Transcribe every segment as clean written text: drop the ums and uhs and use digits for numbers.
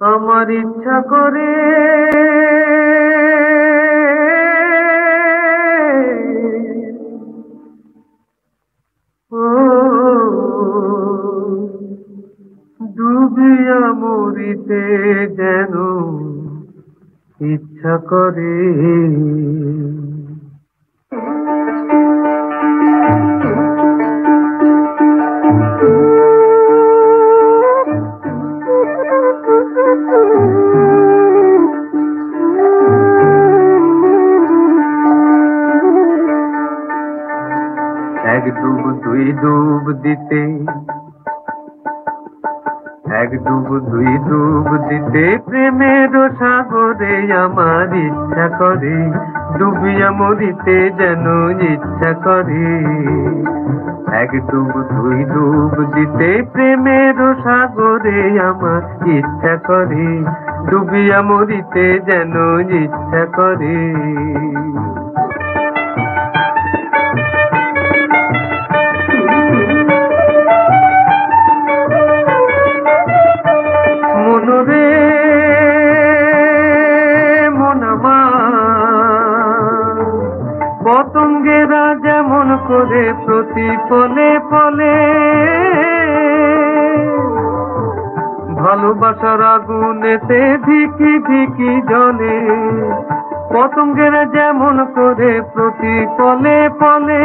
আমার ইচ্ছা করে ও ডুবিয়া মরিতে যেন ইচ্ছা করে। এক ডুব দুই ডুব দিতে, এক ডুব দুই ডুব দিতে প্রেমের সাগরে আমার ইচ্ছা করে ডুবিয়া মরিতে যেন ইচ্ছা করে। এক ডুব দুই ডুব দিতে প্রেমের সাগরে আমার ইচ্ছা করে ডুবিয়া মরিতে যেন ইচ্ছা করে। মনরে মন আমার পতঙ্গেরা যেমন করে প্রতি ফলে ফলে ভালোবাসার আগুনেতে ধিকি ধিকি জ্বলে। পতঙ্গেরা যেমন করে প্রতি ফলে ফলে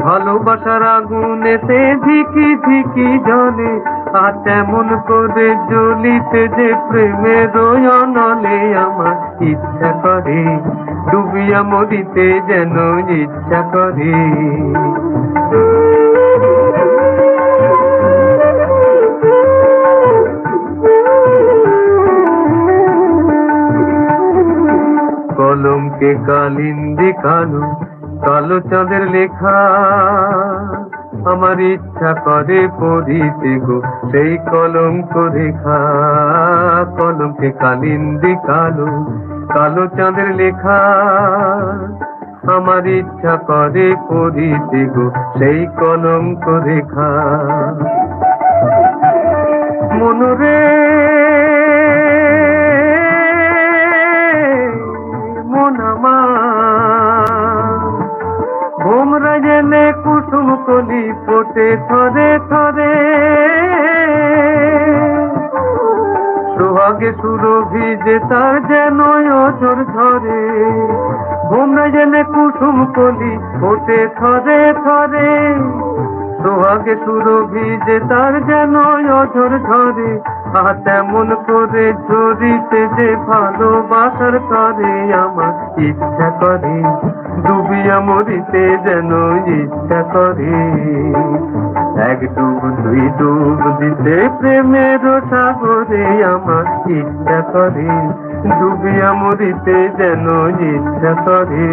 ভালোবাসার আগুনেতে ধিকি ধিকি জ্বলে। আর তেমন করে জ্বলিতে যে প্রেমের অনলে আমার ইচ্ছা করে ডুবিয়া মরিতে যেন ইচ্ছা করে। কলমকে কালিন্দে কালো কালো চাঁদের লেখা আমার ইচ্ছা করে পড়িতে গো সেই কলঙ্ক রেখা। কলমকে কালিন্দে কালো কালো চাঁদের লেখা আমার ইচ্ছা করে পড়িতে গো সেই কলঙ্ক রেখা। মনরে মন আমার ভোমরা জেলে কুসুম কলি ফোটে থরে থরে সোহাগে সুরভি যে তার যেন অঝর ধরে। ভোমরা জেলে কুসুম কলি ফোটে থরে থরে সোহাগে সুরভি যে তার যেন অঝর ধরে। আর তেমন করে ঝরিতে যে ভালোবাসার করে আমার ইচ্ছা করে ডুবিয়া মরিতে যেন ইচ্ছা করে। এক ডুব দুই ডুব দিতে প্রেমের সাগরে আমার ইচ্ছা করে ডুবিয়া মরিতে যেন ইচ্ছা করে।